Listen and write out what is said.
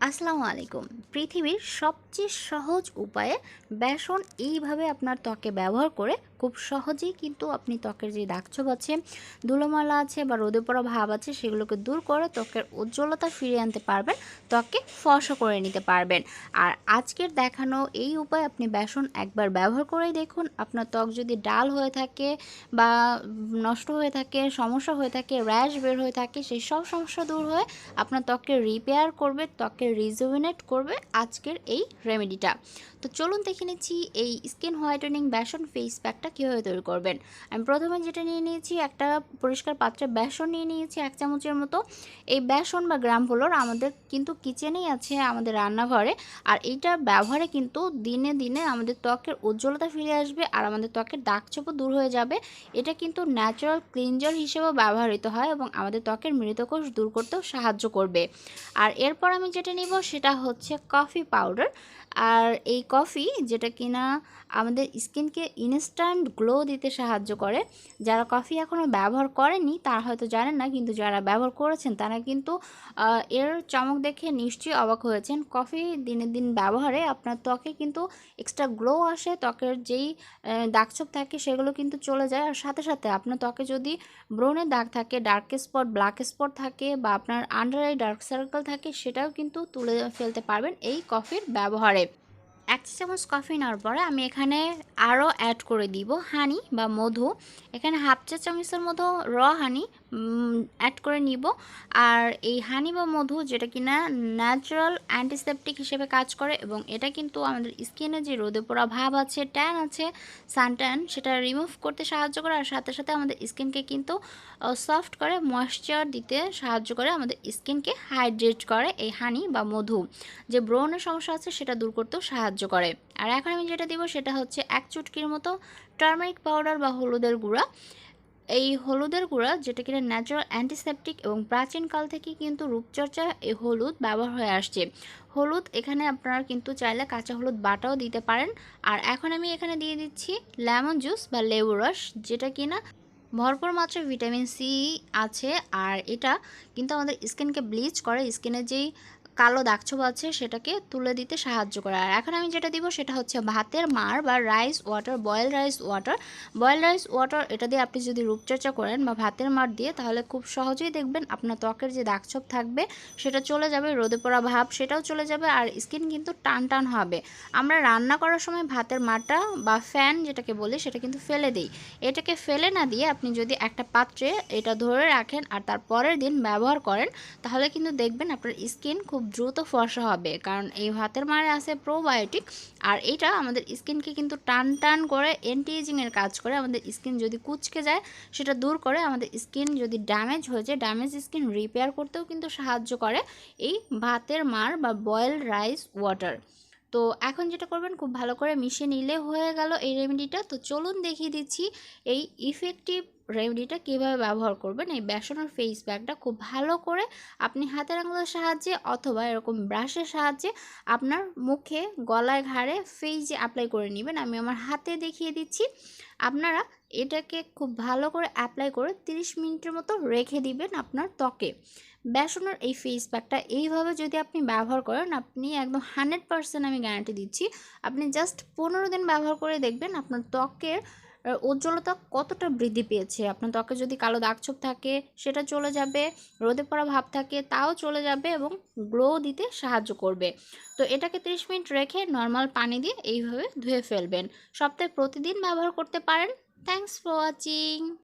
আসসালামু আলাইকুম। পৃথিবীর সবচেয়ে সহজ উপায়ে বেসন এইভাবে আপনার ত্বকে ব্যবহার করে খুব সহজেই কিন্তু আপনি ত্বকের যে দাগছোপ আছে, ধুলোময়লা আছে বা রোদে পড়া ভাব আছে সেগুলোকে দূর করে ত্বকের উজ্জ্বলতা ফিরিয়ে আনতে পারবেন, ত্বককে ফর্সা করে নিতে পারবেন। আর আজকের দেখানো এই উপায় আপনি বেসন একবার ব্যবহার করেই দেখুন, আপনার ত্বক যদি ডাল হয়ে থাকে বা নষ্ট হয়ে থাকে, সমস্যা হয়ে থাকে, র্যাশ বের হয়ে থাকে, সেই সব সমস্যা দূর হয়ে আপনার ত্বককে রিপেয়ার করবে, ত্বককে রিজুভিনেট করবে আজকের এই রেমেডিটা। তো চলুন দেখে নিচ্ছি এই স্কিন হোয়াইটেনিং বেসন ফেস প্যাকটা কীভাবে তৈরি করবেন। আমি প্রথমে যেটা নিয়ে নিয়েছি, একটা পরিষ্কার পাত্রে বেসন নিয়ে নিয়েছি 1 চামচের মতো। এই বেসন বা গ্রাম ফ্লোর আমাদের কিন্তু কিচেনেই আছে, আমাদের রান্নাঘরে। আর এইটা ব্যবহারে কিন্তু দিনে দিনে আমাদের ত্বকের উজ্জ্বলতা ফিরে আসবে আর আমাদের ত্বকের দাগছোপও দূর হয়ে যাবে। এটা কিন্তু ন্যাচারাল ক্লিনজার হিসেবেও ব্যবহৃত হয় এবং আমাদের ত্বকের মৃতকোষ দূর করতেও সাহায্য করবে। আর এরপর আমি যেটা নিব সেটা হচ্ছে কফি পাউডার। আর এই কফি যেটা কিনা আমাদের স্কিনকে ইনস্ট্যান্ট গ্লো দিতে সাহায্য করে। যারা কফি এখনও ব্যবহার করেনি তারা হয়তো জানেন না, কিন্তু যারা ব্যবহার করেছেন তারা কিন্তু এর চমক দেখে নিশ্চয়ই অবাক হয়েছেন। কফি দিনের দিন ব্যবহারে আপনার ত্বকে কিন্তু এক্সট্রা গ্লো আসে, ত্বকের যেই দাগছোপ থাকে সেগুলো কিন্তু চলে যায়। আর সাথে সাথে আপনার ত্বকে যদি ব্রণের দাগ থাকে, ডার্ক স্পট, ব্ল্যাক স্পট থাকে বা আপনার আন্ডার আই ডার্ক সার্কেল থাকে, সেটাও কিন্তু তুলে ফেলতে পারবেন এই কফির ব্যবহারে। 1 চামচ কফি নেওয়ার পরে আমি এখানে আরও অ্যাড করে দিব হানি বা মধু। এখানে হাফ চা চামচের মতো হানি অ্যাড করে নিব। আর এই হানি বা মধু যেটা কিনা ন্যাচারাল অ্যান্টিসেপটিক হিসেবে কাজ করে এবং এটা কিন্তু আমাদের স্কিনে যে রোদে পোড়া ভাব আছে, ট্যান আছে, সানট্যান, সেটা রিমুভ করতে সাহায্য করে। আর সাথে সাথে আমাদের স্কিনকে কিন্তু সফট করে, ময়েশ্চার দিতে সাহায্য করে, আমাদের স্কিনকে হাইড্রেট করে এই হানি বা মধু। যে ব্রণের সমস্যা আছে সেটা দূর করতেও সাহায্য করে। আর এখন আমি যেটা দিব সেটা হচ্ছে 1 চুটকির মতো টার্মারিক পাউডার বা হলুদের গুঁড়া। এই হলুদের গুঁড়া যেটা কিনা ন্যাচারাল অ্যান্টিসেপটিক এবং প্রাচীনকাল থেকে কিন্তু রূপচর্চা এই হলুদ ব্যবহার হয়ে আসছে। হলুদ এখানে আপনারা কিন্তু চাইলে কাঁচা হলুদ বাটাও দিতে পারেন। আর এখন আমি এখানে দিয়ে দিচ্ছি লেমন জুস বা লেবু রস, যেটা কিনা ভরপুর মাত্রায় ভিটামিন সি আছে। আর এটা কিন্তু আমাদের স্কিনকে ব্লিচ করে, স্কিনের যেই কালো দাগছোপ আছে সেটাকে তুলে দিতে সাহায্য করে। আর এখন আমি যেটা দিব সেটা হচ্ছে ভাতের মাড় বা rice water, boil rice water. Boil rice water এটা দিয়ে আপনি যদি রূপচর্চা করেন বা ভাতের মাড় দিয়ে, তাহলে খুব সহজেই দেখবেন আপনার ত্বকের যে দাগছোপ থাকবে সেটা চলে যাবে, রোদে পড়া ভাব সেটাও চলে যাবে আর স্কিন কিন্তু টান টান হবে। আমরা রান্না করার সময় ভাতের মাড়টা বা ফ্যান যেটাকে বলি সেটা কিন্তু ফেলে দিই। এটাকে ফেলে না দিয়ে আপনি যদি একটা পাত্রে এটা ধরে রাখেন আর তার পরের দিন ব্যবহার করেন, তাহলে কিন্তু দেখবেন আপনার স্কিন খুব দ্রুত ফর্সা হবে। কারণ এই ভাতের মারে আছে প্রোবায়োটিক আর এটা আমাদের স্কিনকে কিন্তু টান টান করে অ্যান্টি এজিংয়ের কাজ করে। আমাদের স্কিন যদি কুঁচকে যায় সেটা দূর করে, আমাদের স্কিন যদি ড্যামেজ হয়ে যায় ড্যামেজ স্কিন রিপেয়ার করতেও কিন্তু সাহায্য করে এই ভাতের মার বা বয়েলড রাইস ওয়াটার। তো এখন যেটা করবেন, খুব ভালো করে মিশিয়ে নিলে হয়ে গেল এই রেমেডিটা। তো চলুন দেখিয়ে দিচ্ছি এই ইফেক্টিভ রেমেডিটা কীভাবে ব্যবহার করবেন। এই বেসনের ফেস প্যাকটা খুব ভালো করে আপনি হাতের আঙুলের সাহায্যে অথবা এরকম ব্রাশের সাহায্যে আপনার মুখে, গলায়, ঘাড়ে, ফেসে অ্যাপ্লাই করে নেবেন। আমি আমার হাতে দেখিয়ে দিচ্ছি। আপনারা এটাকে খুব ভালো করে অ্যাপ্লাই করে 30 মিনিটের মতো রেখে দিবেন আপনার ত্বকে। বেসনের এই ফেস প্যাকটা এইভাবে যদি আপনি ব্যবহার করেন, আপনি একদম 100% আমি গ্যারান্টি দিচ্ছি, আপনি জাস্ট 15 দিন ব্যবহার করে দেখবেন আপনার ত্বকের উজ্জ্বলতা কতটা বৃদ্ধি পেয়েছে। আপনার ত্বকে যদি কালো দাগছোপ থাকে সেটা চলে যাবে, রোদে পড়া ভাব থাকে তাও চলে যাবে এবং গ্লো দিতে সাহায্য করবে। তো এটাকে 30 মিনিট রেখে নর্মাল পানি দিয়ে এইভাবে ধুয়ে ফেলবেন। সপ্তাহে প্রতিদিন ব্যবহার করতে পারেন। Thanks for watching.